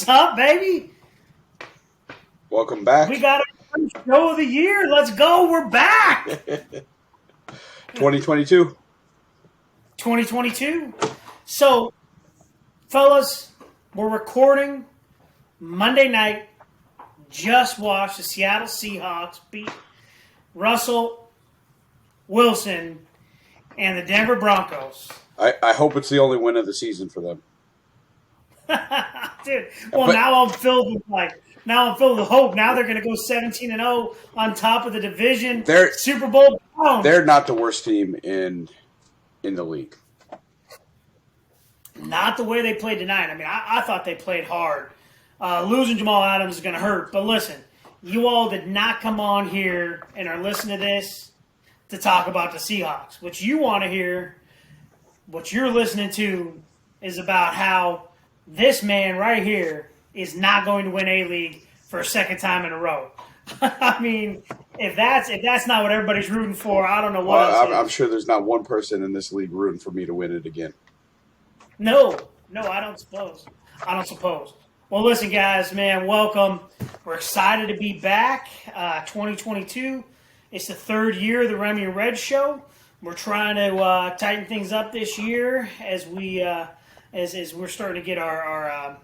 What's up, baby? Welcome back. We got our first show of the year. Let's go. We're back. 2022. 2022. So, fellas, we're recording Monday night. Just watched the Seattle Seahawks beat Russell Wilson and the Denver Broncos. I hope it's the only win of the season for them. Dude, now I'm filled with hope. Now they're going to go 17-0 on top of the division. Super Bowl bound. They're not the worst team in the league. Not the way they played tonight. I mean, I thought they played hard. Losing Jamal Adams is going to hurt. But listen, you all did not come on here and are listening to this to talk about the Seahawks. What you want to hear, what you're listening to, is about how this man right here is not going to win A-League for a second time in a row. I mean, if that's not what everybody's rooting for, I don't know what else is. I'm sure there's not one person in this league rooting for me to win it again. No, I don't suppose. Well, listen, guys, man, welcome. We're excited to be back. 2022. It's the third year of the Remi and Red Show. We're trying to tighten things up this year as we as we're starting to get our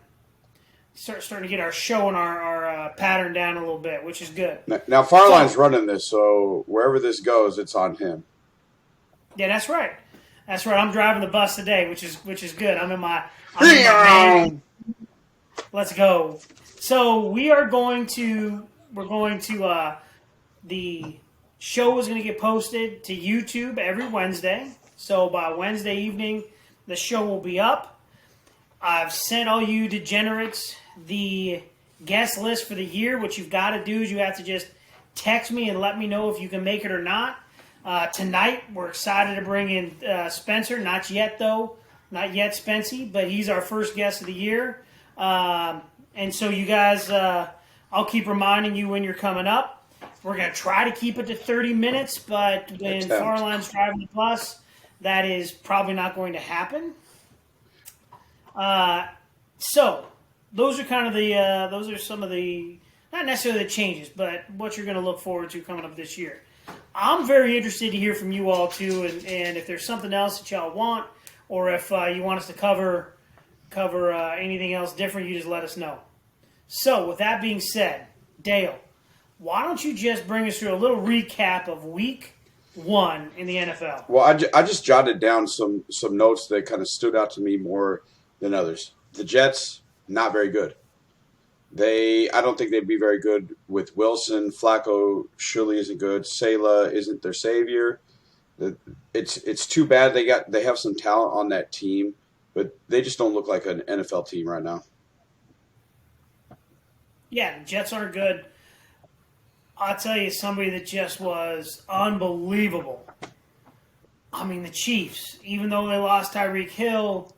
show and our pattern down a little bit, which is good. Now Farline's running this, so wherever this goes, it's on him. Yeah, that's right. I'm driving the bus today, which is good. I'm in my Let's go. So we're going to the show is going to get posted to YouTube every Wednesday. So by Wednesday evening, the show will be up. I've sent all you degenerates the guest list for the year. What you've got to do is you have to just text me and let me know if you can make it or not. Tonight, we're excited to bring in Spencer. Not yet, Spency, but he's our first guest of the year. And so you guys, I'll keep reminding you when you're coming up. We're going to try to keep it to 30 minutes, but when Farline's driving the bus, that is probably not going to happen. So those are kind of those are some of the, not necessarily the changes, but what you're going to look forward to coming up this year. I'm very interested to hear from you all too, and if there's something else that y'all want, or if you want us to cover anything else different, you just let us know. So with that being said, Dale, why don't you just bring us through a little recap of Week 1 in the NFL? Well, I just jotted down some notes that kind of stood out to me more than others. The Jets, not very good. I don't think they'd be very good with Wilson. Flacco surely isn't good. Sala isn't their savior. It's too bad they have some talent on that team, but they just don't look like an NFL team right now. Yeah, the Jets aren't good. I'll tell you, somebody that just was unbelievable. I mean, the Chiefs, even though they lost Tyreek Hill,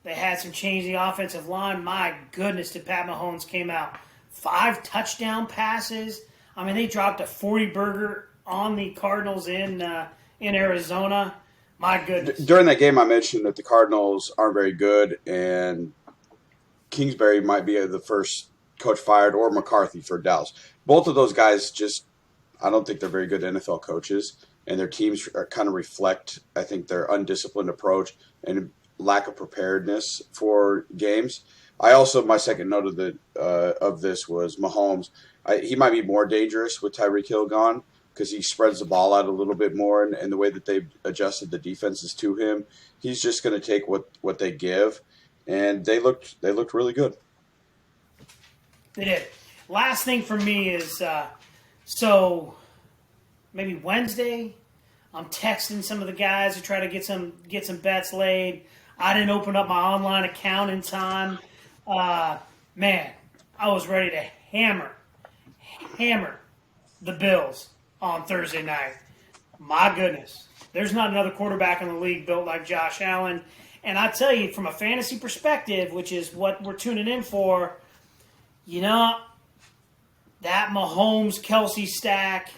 they had some change in the offensive line. My goodness, did Pat Mahomes came out. 5 touchdown passes. I mean, they dropped a 40-burger on the Cardinals in Arizona. My goodness. During that game, I mentioned that the Cardinals aren't very good, and Kingsbury might be the first coach fired, or McCarthy for Dallas. Both of those guys I don't think they're very good NFL coaches, and their teams kind of reflect, I think, their undisciplined approach and lack of preparedness for games. My second note of this was Mahomes. He might be more dangerous with Tyreek Hill gone because he spreads the ball out a little bit more, and the way that they've adjusted the defenses to him, he's just going to take what they give, and they looked really good. They did. Last thing for me is, so maybe Wednesday, I'm texting some of the guys to try to get some bets laid. I didn't open up my online account in time. Man, I was ready to hammer the Bills on Thursday night. My goodness. There's not another quarterback in the league built like Josh Allen. And I tell you, from a fantasy perspective, which is what we're tuning in for, that Mahomes-Kelsey stack,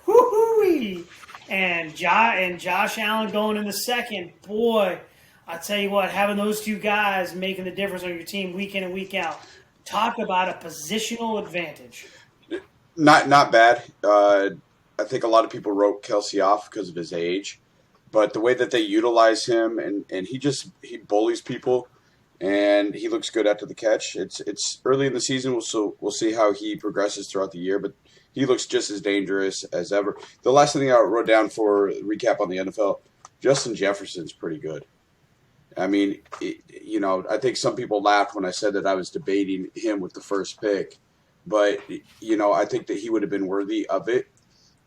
whoo-hoo-wee, and Josh Allen going in the second, boy, I tell you what, having those two guys making the difference on your team week in and week out, Talk about a positional advantage. Not bad. I think a lot of people wrote Kelsey off because of his age, but the way that they utilize him and he bullies people, and he looks good after the catch. It's early in the season, we'll see how he progresses throughout the year, but he looks just as dangerous as ever. The last thing I wrote down for recap on the NFL, Justin Jefferson's pretty good. I mean, I think some people laughed when I said that I was debating him with the first pick, but I think that he would have been worthy of it,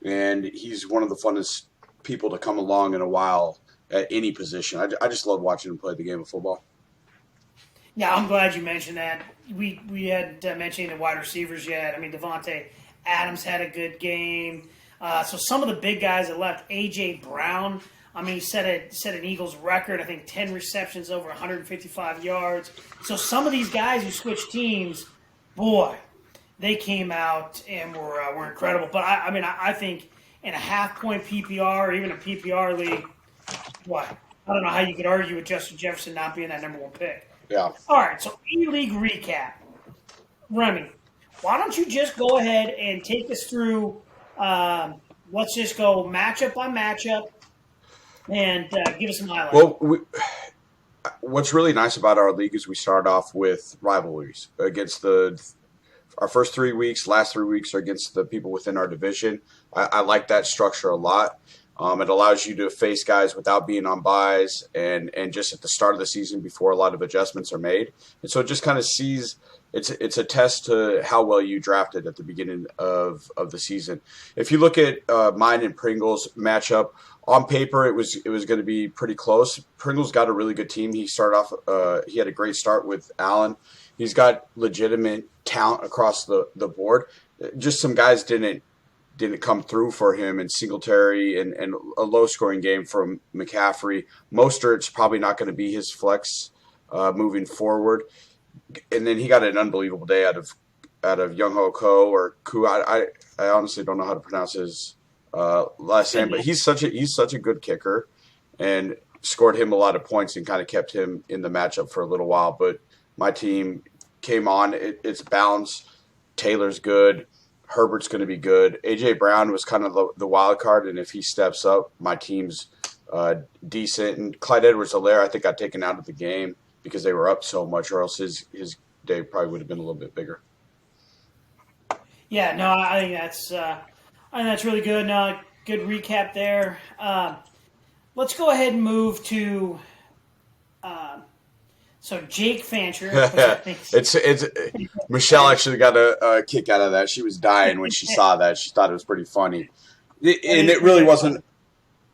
and he's one of the funnest people to come along in a while at any position. I just love watching him play the game of football. Yeah, I'm glad you mentioned that. We had mentioned the wide receivers yet. I mean, Devontae Adams had a good game. So some of the big guys that left, A.J. Brown. I mean, he set an Eagles record. I think 10 receptions over 155 yards. So some of these guys who switched teams, boy, they came out and were incredible. But I think in a half-point PPR or even a PPR league, what? I don't know how you could argue with Justin Jefferson not being that number one pick. Yeah. All right, so E-League recap. Remi, why don't you just go ahead and take us through, let's just go matchup by matchup and give us some highlights. Well, what's really nice about our league is we start off with rivalries against our first 3 weeks, last 3 weeks are against the people within our division. I like that structure a lot. It allows you to face guys without being on buys and just at the start of the season before a lot of adjustments are made. And so it just kind of sees it's a test to how well you drafted at the beginning of the season. If you look at mine and Pringle's matchup, on paper it was going to be pretty close. Pringle's got a really good team. He started off he had a great start with Allen. He's got legitimate talent across the board. Just some guys didn't come through for him in Singletary and a low-scoring game from McCaffrey. Mostert's probably not going to be his flex moving forward. And then he got an unbelievable day out of Young Ho Ko or Ku. I honestly don't know how to pronounce his last name, but he's such a good kicker and scored him a lot of points and kind of kept him in the matchup for a little while. But my team came on. It's balanced. Taylor's good. Herbert's going to be good. A.J. Brown was kind of the wild card, and if he steps up, my team's decent. And Clyde Edwards-Helaire, I think, got taken out of the game because they were up so much, or else his day probably would have been a little bit bigger. Yeah, no, I think that's really good. No, good recap there. Let's go ahead and move to so Jake Fancher. it's Michelle actually got a kick out of that. She was dying when she saw that. She thought it was pretty funny, and it really wasn't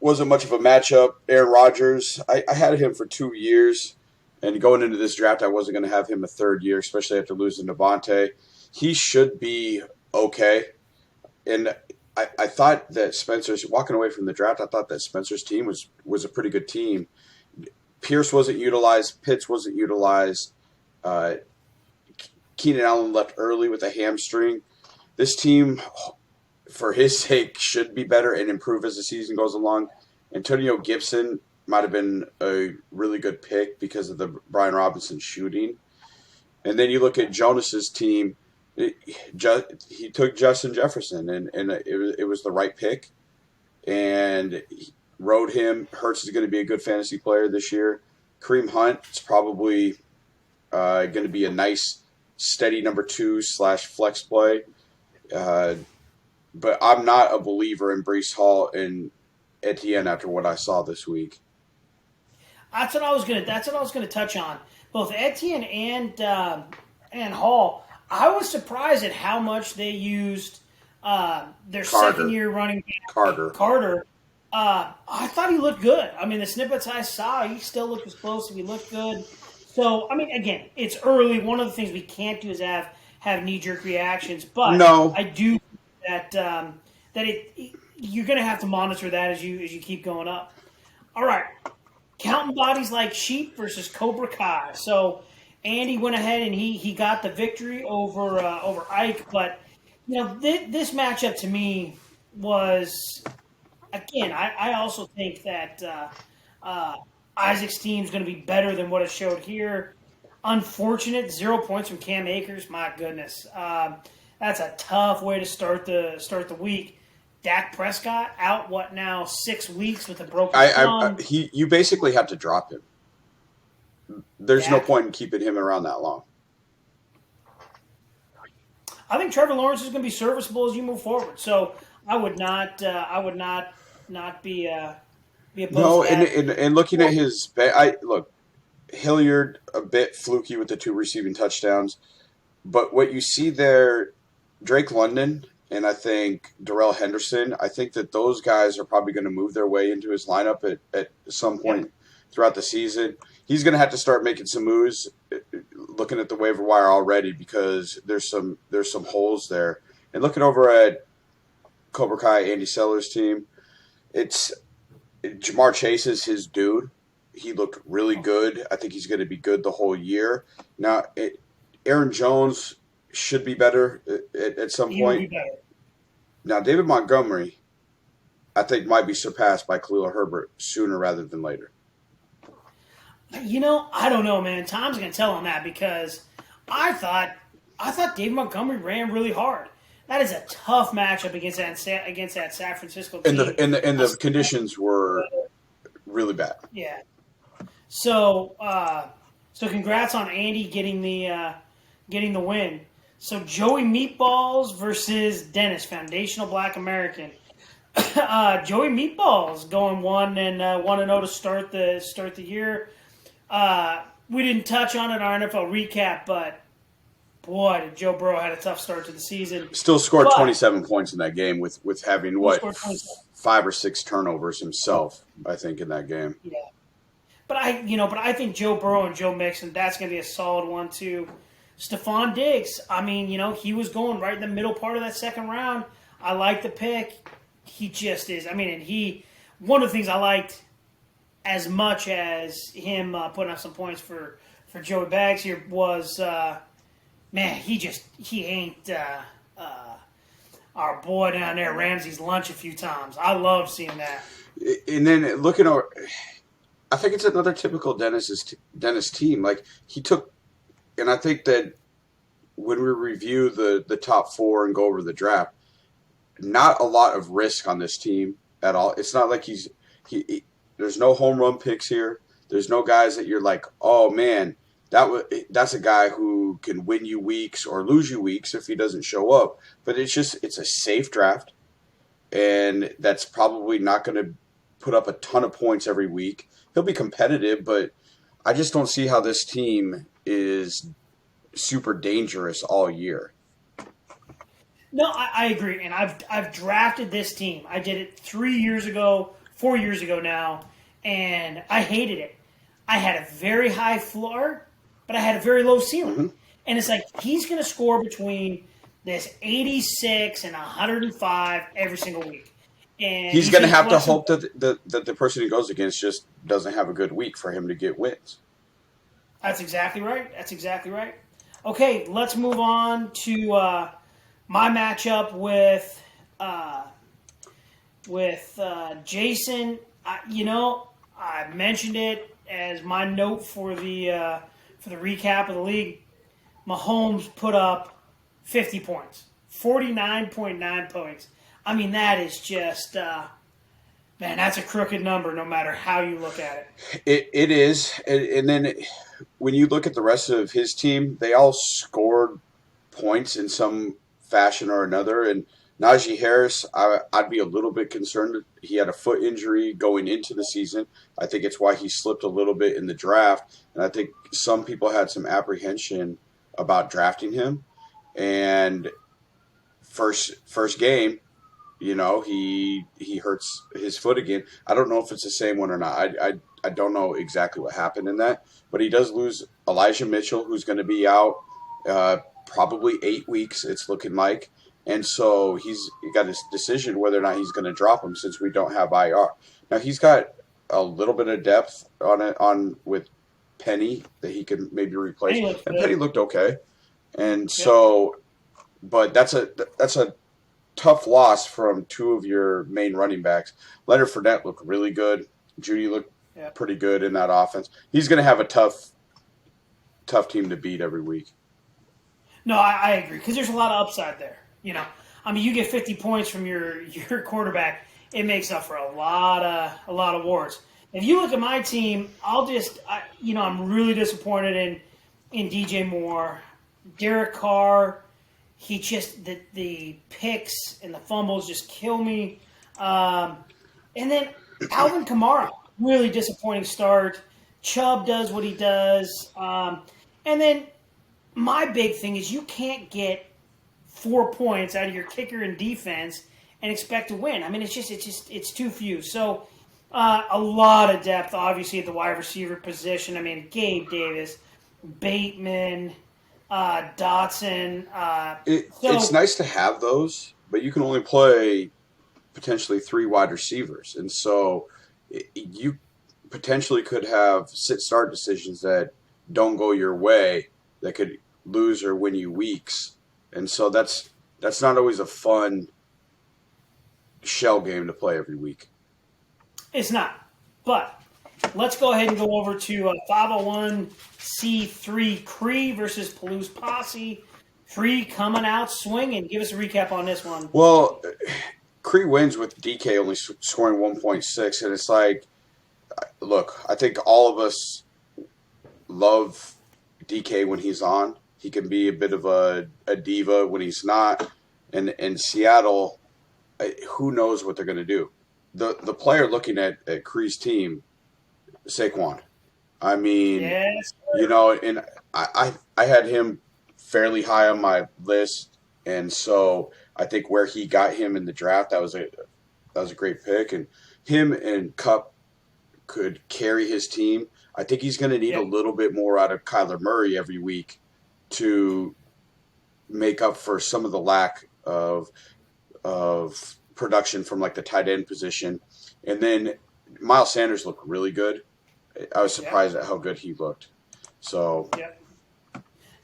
much of a matchup. Aaron Rodgers, I had him for 2 years, and going into this draft, I wasn't going to have him a third year, especially after losing Devontae. He should be okay, and I thought that Spencer's walking away from the draft. I thought that Spencer's team was a pretty good team. Pierce wasn't utilized. Pitts wasn't utilized. Keenan Allen left early with a hamstring. This team, for his sake, should be better and improve as the season goes along. Antonio Gibson might have been a really good pick because of the Brian Robinson shooting. And then you look at Jonas's team. He took Justin Jefferson, and it was the right pick. And he rode him. Hurts is going to be a good fantasy player this year. Kareem Hunt is probably going to be a nice, steady number 2/flex play. But I'm not a believer in Breece Hall and Etienne after what I saw this week. That's what I was going to touch on. Both Etienne and Hall. I was surprised at how much they used their second-year running back Carter. I thought he looked good. I mean, the snippets I saw, he still looked explosive. He looked good. So, I mean, again, it's early. One of the things we can't do is have knee-jerk reactions. But no. I do that you're going to have to monitor that as you keep going up. All right, counting bodies like sheep versus Cobra Kai. So Andy went ahead and he got the victory over Ike. But this matchup to me was. Again, I also think that Isaac's team is going to be better than what it showed here. Unfortunate 0 points from Cam Akers. My goodness, that's a tough way to start the week. Dak Prescott out what now 6 weeks with a broken thumb. You basically have to drop him. There's no Dak. point in keeping him around that long. I think Trevor Lawrence is going to be serviceable as you move forward. So I would not be opposed No, to that. and looking at his, look, Hilliard a bit fluky with the 2 receiving touchdowns, but what you see there, Drake London and I think Darrell Henderson, I think that those guys are probably going to move their way into his lineup at some point throughout the season. He's going to have to start making some moves, looking at the waiver wire already, because there's some holes there. And looking over at Cobra Kai, Andy Seller's team, it's Jamar Chase is his dude. He looked really good. I think he's going to be good the whole year. Now, Aaron Jones should be better at some He will point. be better. Now, David Montgomery, I think, might be surpassed by Khalil Herbert sooner rather than later. I don't know, man. Time's going to tell on that because I thought David Montgomery ran really hard. That is a tough matchup against that San Francisco team. And the conditions were really bad. Yeah. So congrats on Andy getting the win. So Joey Meatballs versus Dennis, foundational Black American. Joey Meatballs going 1-0 to start the year. We didn't touch on it in our NFL recap, but boy, did Joe Burrow had a tough start to the season. Still scored 27 points in that game with having 5 or 6 turnovers himself, I think, in that game. Yeah. But I think Joe Burrow and Joe Mixon, that's going to be a solid one too. Stephon Diggs, he was going right in the middle part of that second round. I like the pick. He just is. One of the things I liked as much as him putting up some points for Joey Bags here was, he ain't our boy down there, Ramsey's lunch a few times. I love seeing that. And then looking over, I think it's another typical Dennis team. Like he took, and I think that when we review the top 4 and go over the draft, not a lot of risk on this team at all. It's not like there's no home run picks here. There's no guys that you're like, oh man, that's a guy who can win you weeks or lose you weeks if he doesn't show up. But it's a safe draft, and that's probably not going to put up a ton of points every week. He'll be competitive, but I just don't see how this team is super dangerous all year. No, I agree, and I've drafted this team. I did it 4 years ago now, and I hated it. I had a very high floor, but I had a very low ceiling. Mm-hmm. And it's like he's going to score between this 86 and 105 every single week. And he's going to have to hope that the person he goes against just doesn't have a good week for him to get wins. That's exactly right. Okay, let's move on to my matchup with Jason. I mentioned it as my note for the recap of the league. Mahomes put up 50 points, 49.9 points. That is just, that's a crooked number no matter how you look at it. It is. And then when you look at the rest of his team, they all scored points in some fashion or another. And Najee Harris, I'd be a little bit concerned. He had a foot injury going into the season. I think it's why he slipped a little bit in the draft. And I think some people had some apprehension about drafting him. And first game, he hurts his foot again. I don't know if it's the same one or not. I don't know exactly what happened in that. But he does lose Elijah Mitchell, who's going to be out probably 8 weeks, it's looking like. And so he got his decision whether or not he's going to drop him since we don't have IR. Now, he's got a little bit of depth with Penny that he could maybe replace. Penny looked okay. And so, but that's a tough loss from 2 of your main running backs. Leonard Fournette looked really good. Judy looked pretty good in that offense. He's going to have a tough tough team to beat every week. No, I agree because there's a lot of upside there. I mean, you get 50 points from your quarterback, it makes up for a lot of warts. If you look at my team, I'm really disappointed in DJ Moore, Derek Carr. He just the picks and the fumbles just kill me. And then Alvin Kamara, really disappointing start. Chubb does what he does, and then my big thing is you can't get 4 points out of your kicker and defense and expect to win. I mean, it's too few. So a lot of depth, obviously, at the wide receiver position. I mean, Gabe Davis, Bateman, Dotson. It's nice to have those, but you can only play potentially 3 wide receivers, and so you potentially could have sit-start decisions that don't go your way that could lose or win you weeks, and so that's not always a fun shell game to play every week. It's not, but let's go ahead and go over to 501c3 Cree versus Palouse Posse. Cree coming out swinging. Give us a recap on this one. Well, Cree wins with DK only scoring 1.6, and it's like, look, I think all of us love DK when he's on. He can be a bit of a diva when he's not. And in Seattle, who knows what they're going to do? The player looking at Cree's team, Saquon. I mean, yes, and I had him fairly high on my list, and so I think where he got him in the draft, that was a great pick, and him and Kupp could carry his team. I think he's going to need a little bit more out of Kyler Murray every week to make up for some of the lack of production from like the tight end position. And then Miles Sanders looked really good. I was surprised at how good he looked. So,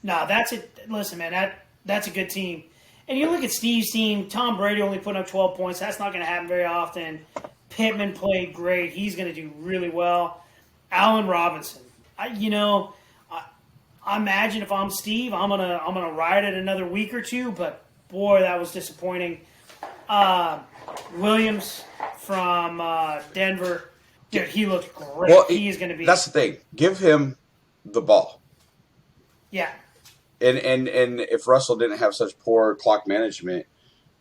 no, that's it. Listen, man, that's a good team. And you look at Steve's team. Tom Brady only putting up 12 points. That's not going to happen very often. Pittman played great. He's going to do really well. Allen Robinson. I imagine if I'm Steve, I'm gonna ride it another week or two. But boy, that was disappointing. Williams from Denver, dude, he looked great. Well, he is going to be. That's the thing. Give him the ball. Yeah. And if Russell didn't have such poor clock management,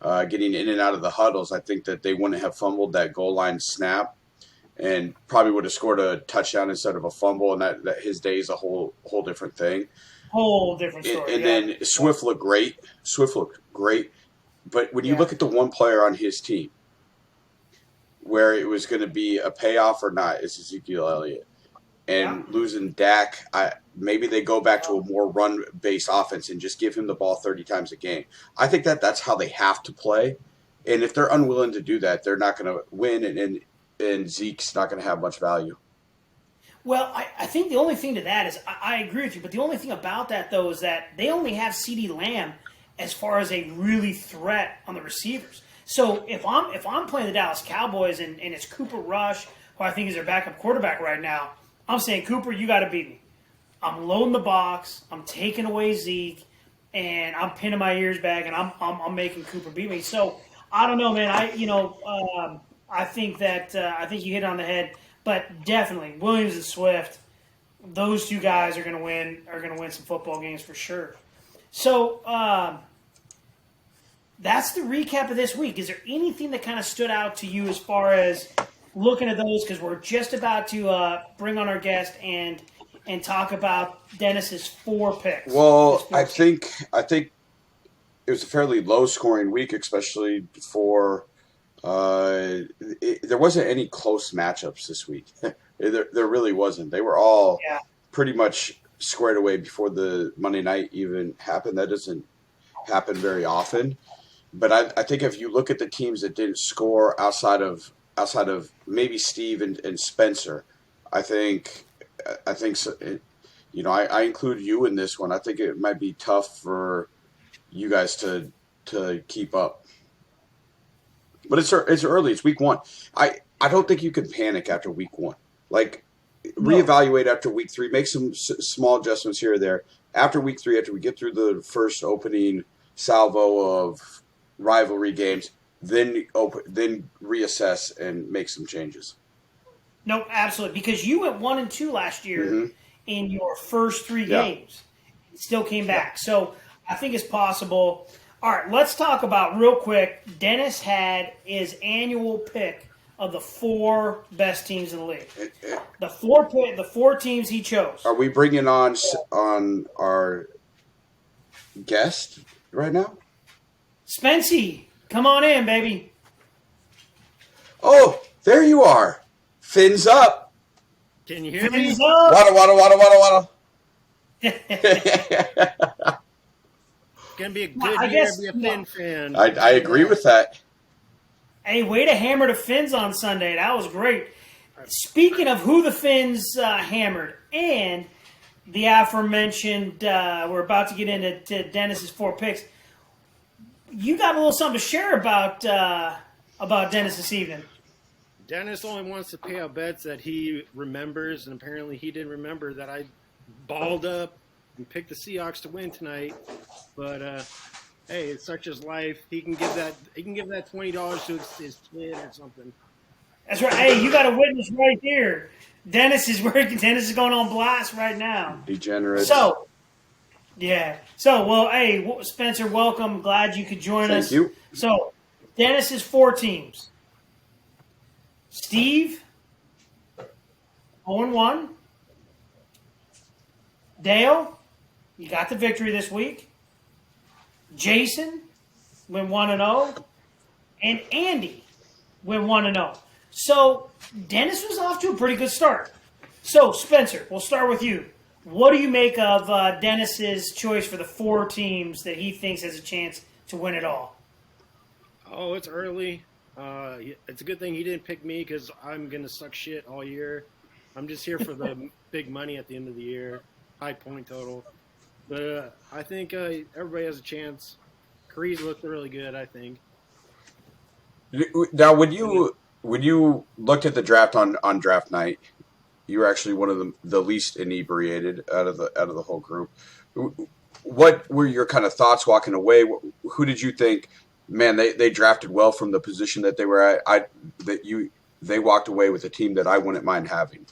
getting in and out of the huddles, I think that they wouldn't have fumbled that goal line snap, and probably would have scored a touchdown instead of a fumble. And that his day is a whole different thing. Whole different story. And then Swift looked great. But when you look at the one player on his team where it was going to be a payoff or not, it's Ezekiel Elliott. And losing Dak, maybe they go back to a more run-based offense and just give him the ball 30 times a game. I think that's how they have to play. And if they're unwilling to do that, they're not going to win, and Zeke's not going to have much value. Well, I think the only thing to that is I agree with you, but the only thing about that, though, is that they only have CeeDee Lamb as far as a really threat on the receivers. So if I'm playing the Dallas Cowboys and it's Cooper Rush, who I think is their backup quarterback right now, I'm saying, Cooper, you got to beat me. I'm loading the box. I'm taking away Zeke, and I'm pinning my ears back, and I'm making Cooper beat me. So I don't know, man. I think you hit it on the head, but definitely Williams and Swift, those two guys are going to win some football games for sure. So that's the recap of this week. Is there anything that kind of stood out to you as far as looking at those, because we're just about to bring on our guest and talk about Dennis's 4 picks. Well, I think it was a fairly low-scoring week, especially for there wasn't any close matchups this week. There really wasn't. They were all pretty much squared away before the Monday night even happened. That doesn't happen very often. But I think if you look at the teams that didn't score outside of maybe Steve and Spencer, I think so, I include you in this one. I think it might be tough for you guys to keep up. But it's early. It's week 1. I don't think you can panic after week 1. Like, reevaluate after week 3, make some small adjustments here or there. After week 3, after we get through the first opening salvo of rivalry games, then reassess and make some changes. No, absolutely. Because you went 1-2 last year in your first 3 games. It still came back. So I think it's possible. All right, let's talk about real quick. Dennis had his annual pick of the 4 best teams in the league. The four teams he chose. Are we bringing on our guest right now? Spency, come on in, baby. Oh, there you are. Fins up. Can you hear me? Fins up. Waddle. It's going to be a good year to be a Finn fan. I agree with that. Hey, way to hammer the Finns on Sunday. That was great. Speaking of who the Finns hammered and the aforementioned, we're about to get into Dennis's 4 picks. You got a little something to share about Dennis this evening. Dennis only wants to pay out bets that he remembers, and apparently he didn't remember that I balled up and picked the Seahawks to win tonight. But hey, it's such his life. He can give that $20 to his kid or something. That's right. Hey, you got a witness right here. Dennis is going on blast right now. Degenerate. So, yeah. So, well, hey, Spencer, welcome. Glad you could join us. Thank you. So, Dennis's 4 teams. Steve, 0-1. Dale, you got the victory this week. Jason went 1-0. And Andy went 1-0. So, Dennis was off to a pretty good start. So, Spencer, we'll start with you. What do you make of Dennis's choice for the 4 teams that he thinks has a chance to win it all? Oh, it's early. It's a good thing he didn't pick me because I'm going to suck shit all year. I'm just here for the big money at the end of the year, high point total. But I think everybody has a chance. Creed looked really good, I think. Now, when you looked at the draft on draft night, you were actually one of the least inebriated out of the whole group. What were your kind of thoughts walking away? Who did you think? Man, they drafted well from the position that they were at. They walked away with a team that I wouldn't mind having.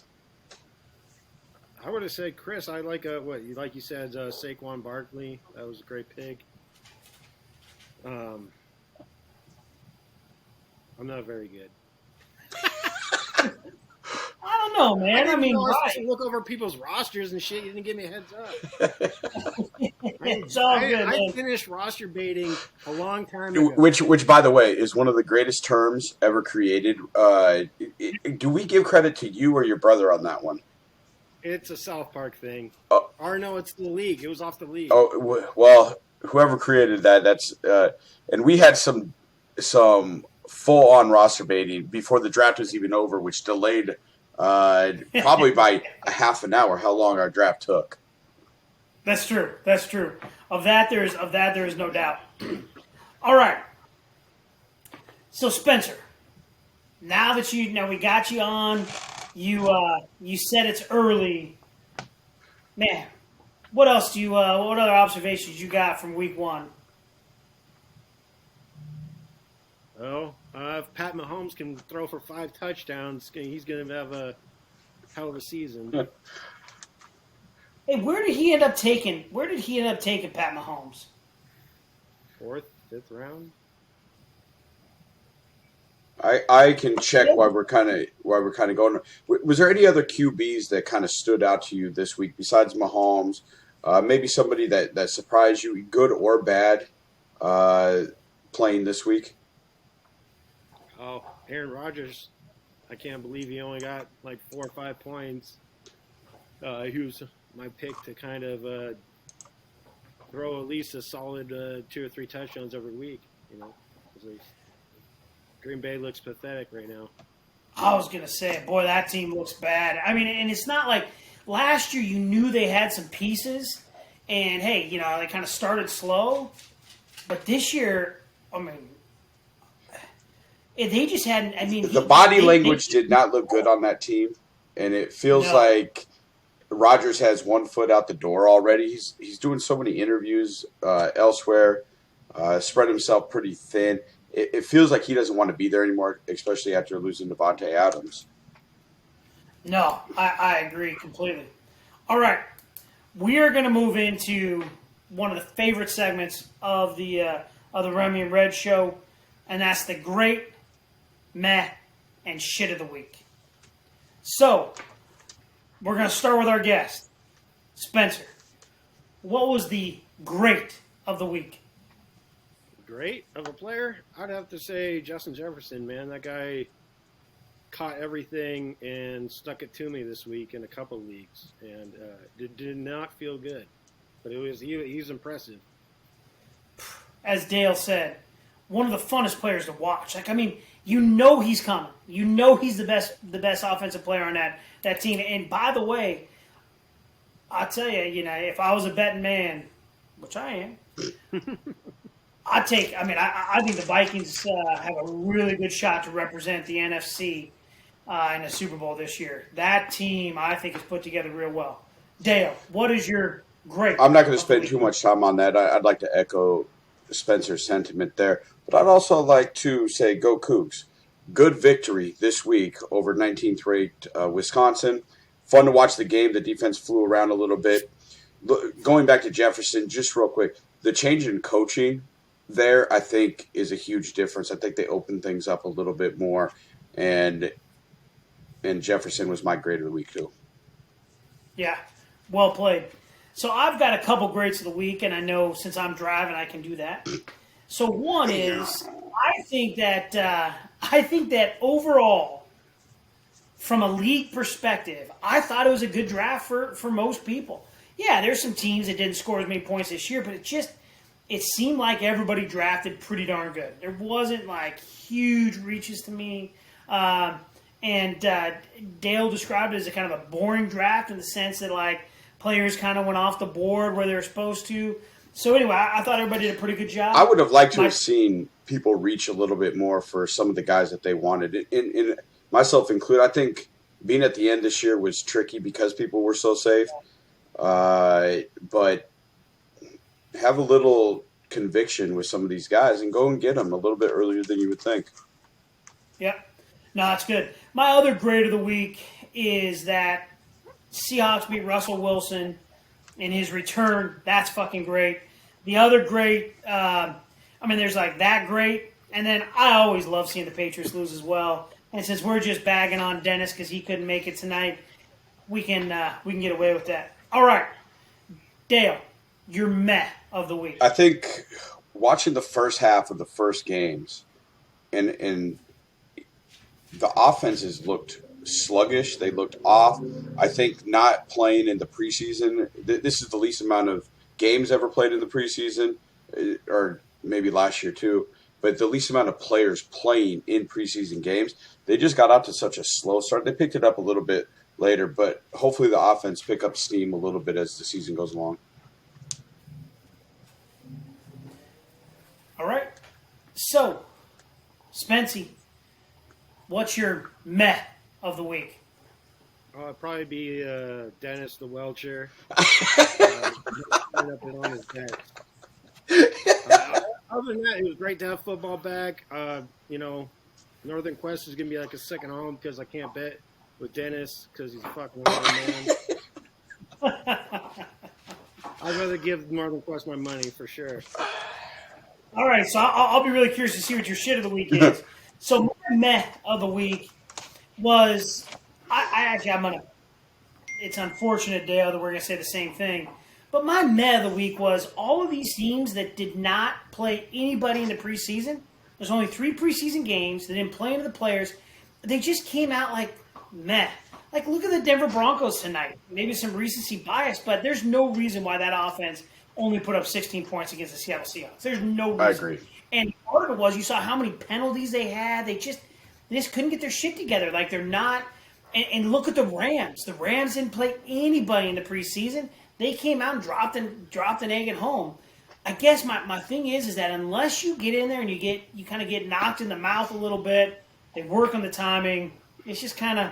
I would have said Chris. I like like you said, Saquon Barkley. That was a great pick. I'm not very good. I don't know, man. I mean, right. Look over people's rosters and shit. You didn't give me a heads up. It's all good. I finished roster baiting a long time ago. Which, by the way, is one of the greatest terms ever created. Do we give credit to you or your brother on that one? It's a South Park thing. Oh. Or no, it's the league. It was off the league. Oh well, whoever created that's and we had some full on roster baiting before the draft was even over, which delayed probably by a half an hour how long our draft took. That's true. Of that there is no doubt. All right. So Spencer, now we got you on, you said it's early. Man, what else what other observations you got from week 1? Oh, if Pat Mahomes can throw for 5 touchdowns, he's going to have a hell of a season. Hey, where did he end up taking Pat Mahomes? 4th, 5th round. I can check while we're kind of going. Was there any other QBs that kind of stood out to you this week besides Mahomes? Maybe somebody that surprised you, good or bad, playing this week? Oh, Aaron Rodgers. I can't believe he only got like 4 or 5 points. He was my pick to kind of throw at least a solid 2 or 3 touchdowns every week. Green Bay looks pathetic right now. I was going to say, boy, that team looks bad. I mean, and it's not like last year you knew they had some pieces, and hey, they kind of started slow. But this year, I mean, they just hadn't. I mean, the body language did not look good on that team. and it feels No. like Rodgers has one foot out the door already. He's doing so many interviews elsewhere, spread himself pretty thin. It feels like he doesn't want to be there anymore, especially after losing Devontae Adams. No, I agree completely. All right. We are going to move into one of the favorite segments of the Remi and Red show, and that's the great, meh, and shit of the week. So, we're going to start with our guest, Spencer. What was the great of the week? Great of a player, I'd have to say Justin Jefferson, man. That guy caught everything and stuck it to me this week in a couple of leagues, and it did not feel good. But he's impressive. As Dale said, one of the funnest players to watch. Like, I mean, you know he's coming. You know he's the best offensive player on that team. And by the way, I'll tell you, if I was a betting man, which I am, I think the Vikings have a really good shot to represent the NFC in the Super Bowl this year. That team, I think, is put together real well. Dale, what is your great? I'm not going to spend too much time on that. I'd like to echo Spencer's sentiment there, but I'd also like to say go Cougs. Good victory this week over 19th ranked Wisconsin. Fun to watch the game. The defense flew around a little bit. Going back to Jefferson, just real quick, the change in coaching there, I think, is a huge difference. I think they opened things up a little bit more, and Jefferson was my grade of the week too. Yeah, well played. So I've got a couple greats of the week, and I know since I'm driving, I can do that. So one is I think that overall, from a league perspective, I thought it was a good draft for most people. Yeah, there's some teams that didn't score as many points this year, but it seemed like everybody drafted pretty darn good. There wasn't like huge reaches to me. And Dale described it as a kind of a boring draft in the sense that like players kind of went off the board where they were supposed to. So anyway, I thought everybody did a pretty good job. I would have liked to have seen people reach a little bit more for some of the guys that they wanted. In myself included, I think being at the end this year was tricky because people were so safe. But have a little conviction with some of these guys and go and get them a little bit earlier than you would think. Yep. No, that's good. My other grade of the week is that Seahawks beat Russell Wilson in his return. That's fucking great. The other great, there's like that great, and then I always love seeing the Patriots lose as well. And since we're just bagging on Dennis because he couldn't make it tonight, we can get away with that. All right, Dale, your meh of the week. I think watching the first half of the first games, and the offenses looked sluggish. They looked off. I think not playing in the preseason. This is the least amount of games ever played in the preseason, or maybe last year too. But the least amount of players playing in preseason games. They just got out to such a slow start. They picked it up a little bit later, but hopefully the offense pick up steam a little bit as the season goes along. All right. So, Spency, what's your meh of the week? It'd probably be Dennis the Welcher. Up it on his desk. Other than that, it was great to have football back. Northern Quest is gonna be like a second home because I can't bet with Dennis because he's a fucking wild man. I'd rather give Northern Quest my money for sure. All right, so I'll be really curious to see what your shit of the week is. So my meh of the week was it's unfortunate, Dale, that we're gonna say the same thing. But my meh of the week was all of these teams that did not play anybody in the preseason. There's only 3 preseason games. They didn't play any of the players. They just came out like meh. Like, look at the Denver Broncos tonight. Maybe some recency bias, but there's no reason why that offense only put up 16 points against the Seattle Seahawks. There's no reason. I agree. And part of it was you saw how many penalties they had. They just couldn't get their shit together. Like, they're not – and look at the Rams. The Rams didn't play anybody in the preseason. They came out and dropped an egg at home. I guess my thing is that unless you get in there and you kind of get knocked in the mouth a little bit, they work on the timing. It's just kind of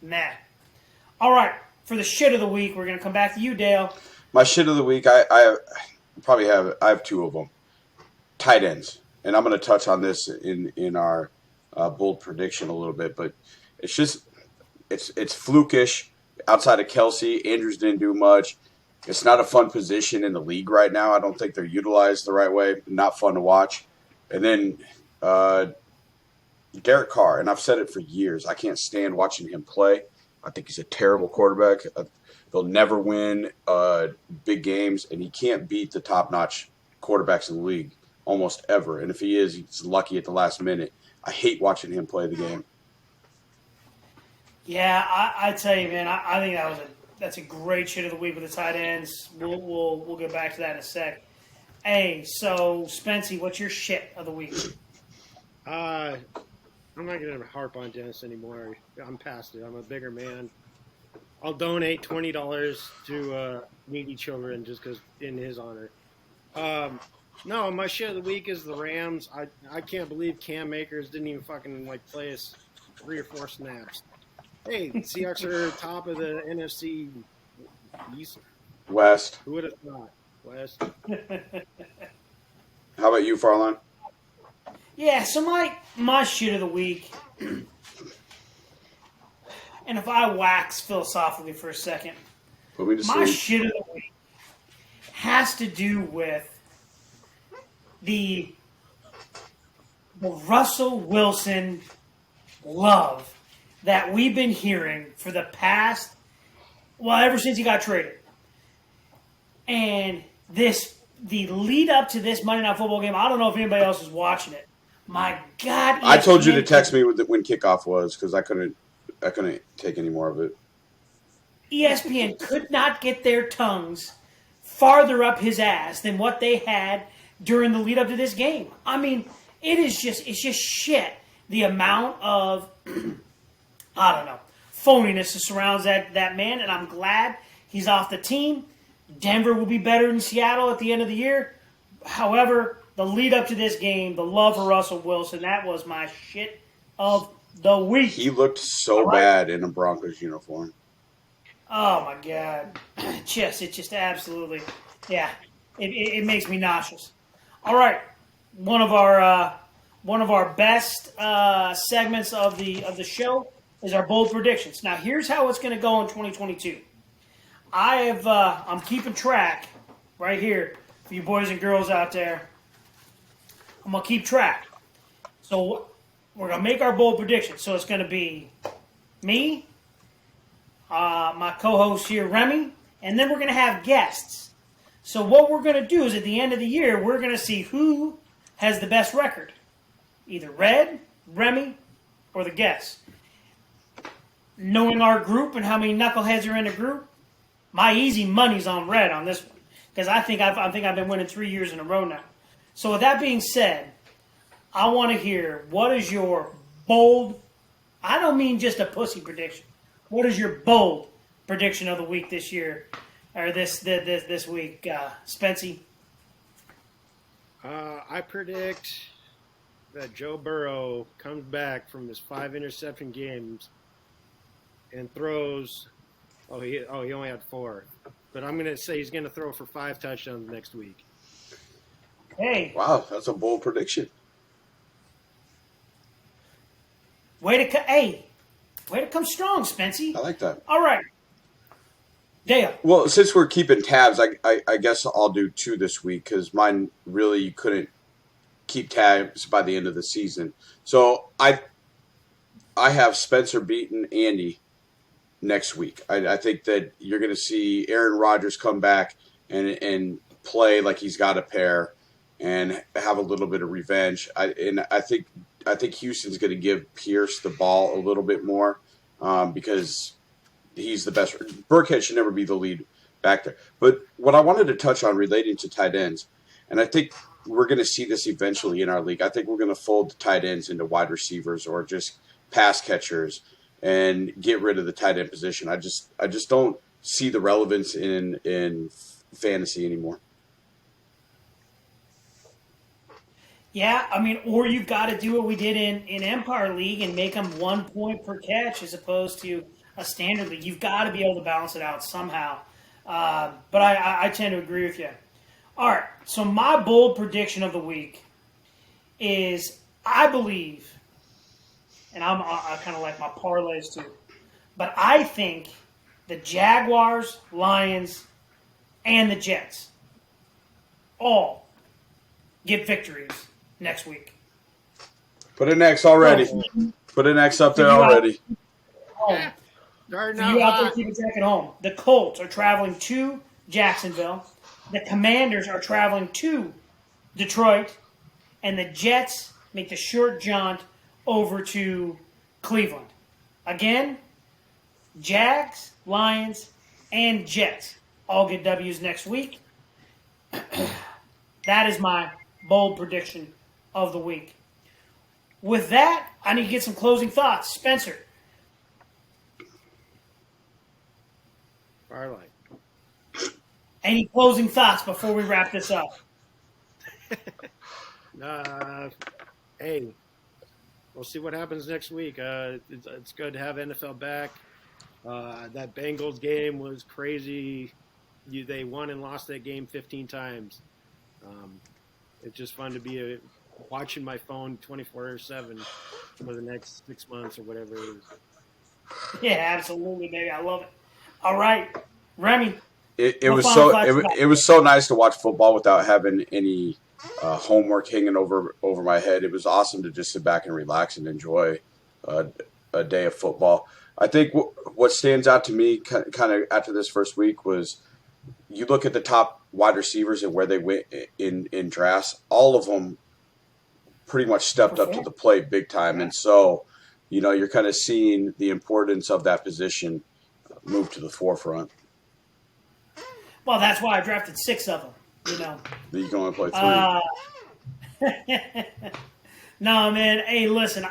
meh. All right, for the shit of the week, we're going to come back to you, Dale. My shit of the week, I have two of them. Tight ends, and I'm going to touch on this in our bold prediction a little bit, but it's just it's flukish. Outside of Kelsey, Andrews didn't do much. It's not a fun position in the league right now. I don't think they're utilized the right way. Not fun to watch. And then Derek Carr, and I've said it for years. I can't stand watching him play. I think he's a terrible quarterback. They'll never win big games, and he can't beat the top-notch quarterbacks in the league almost ever. And if he is, he's lucky at the last minute. I hate watching him play the game. Yeah, I tell you, man, I think that's a great shit of the week with the tight ends. We'll get back to that in a sec. Hey, so Spency, what's your shit of the week? I'm not going to harp on Dennis anymore. I'm past it. I'm a bigger man. I'll donate $20 to needy children just because in his honor. No, my shit of the week is the Rams. I can't believe Cam Akers didn't even fucking play us 3 or 4 snaps. Hey, Seahawks are top of the NFC East. West. Who would have thought? West. How about you, Farland? Yeah, so my shit of the week, and if I wax philosophically for a second, Put me to my sleep. shit of the week has to do with the Russell Wilson love that we've been hearing for the past, ever since he got traded. And the lead up to this Monday Night Football game, I don't know if anybody else is watching it. My God. I told you to text me when kickoff was because I couldn't take any more of it. ESPN could not get their tongues farther up his ass than what they had during the lead up to this game. I mean, it's just shit. The amount of I don't know, phoniness that surrounds that man, and I'm glad he's off the team. Denver will be better than Seattle at the end of the year. However, the lead up to this game, the love for Russell Wilson, that was my shit of the week. He looked so bad in a Broncos uniform. Oh my God. It just absolutely, yeah, it makes me nauseous. All right. One of our best segments of the show is our bold predictions. Now, here's how it's going to go in 2022. I'm keeping track right here for you boys and girls out there. I'm going to keep track. So we're going to make our bold predictions. So it's going to be me, my co-host here, Remi, and then we're going to have guests. So what we're going to do is at the end of the year, we're going to see who has the best record. Either Red, Remi, or the guests. Knowing our group and how many knuckleheads are in the group, my easy money's on Red on this one because I think I've been winning 3 years in a row now. So with that being said, I want to hear what is your bold. I don't mean just a pussy prediction. What is your bold prediction of the week this year or this week, Spency? I predict that Joe Burrow comes back from his 5 interception games and throws. He only had 4, but I'm gonna say he's gonna throw for 5 touchdowns next week. Hey, Wow, that's a bold prediction. way to come strong, Spency. I like that. All right, Dale. Well, since we're keeping tabs, I guess I'll do 2 this week because mine really you couldn't keep tabs by the end of the season. So I have Spencer beating Andy next week. I think that you're going to see Aaron Rodgers come back and play like he's got a pair and have a little bit of revenge. I think Houston's going to give Pierce the ball a little bit more because he's the best. Burkhead should never be the lead back there. But what I wanted to touch on relating to tight ends, and I think we're going to see this eventually in our league. I think we're going to fold the tight ends into wide receivers or just pass catchers and get rid of the tight end position. I just don't see the relevance in fantasy anymore. Yeah, I mean, or you've got to do what we did in Empire League and make them 1 point per catch as opposed to a standard league. You've got to be able to balance it out somehow. But I tend to agree with you. All right, so my bold prediction of the week is I believe, and I kind of like my parlays too, but I think the Jaguars, Lions, and the Jets all get victories next week. Put an X already. Put an X up there already. Home. Starting For out you out there hot. keeping track at home, the Colts are traveling to Jacksonville. The Commanders are traveling to Detroit. And the Jets make the short jaunt over to Cleveland. Again, Jags, Lions, and Jets all get W's next week. That is my bold prediction of the week. With that, I need to get some closing thoughts. Spencer. Firelight. Any closing thoughts before we wrap this up? Hey, we'll see what happens next week. It's good to have NFL back. That Bengals game was crazy. They won and lost that game 15 times. It's just fun to be watching my phone 24/7 for the next 6 months or whatever it is. Yeah, absolutely, baby. I love it. All right, Remi. It was so nice to watch football without having any homework hanging over my head. It was awesome to just sit back and relax and enjoy a day of football. I think what stands out to me kind of after this first week was you look at the top wide receivers and where they went in drafts. All of them pretty much stepped up to the plate big time, and so you're kind of seeing the importance of that position move to the forefront. Well, that's why I drafted 6 of them. You can only play 3. No, man. Hey, listen.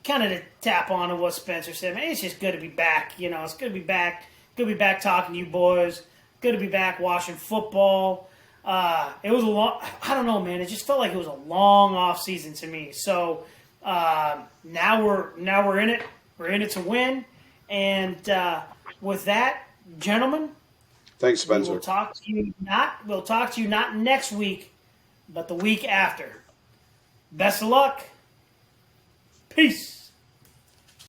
Kind of to tap on to what Spencer said. Man, it's just good to be back. It's good to be back. Good to be back talking to you boys. Good to be back watching football. It was a long. I don't know, man. It just felt like it was a long off season to me. So now we're in it. We're in it to win. And with that, gentlemen. Thanks, Spencer. We'll talk to you not next week, but the week after. Best of luck. Peace.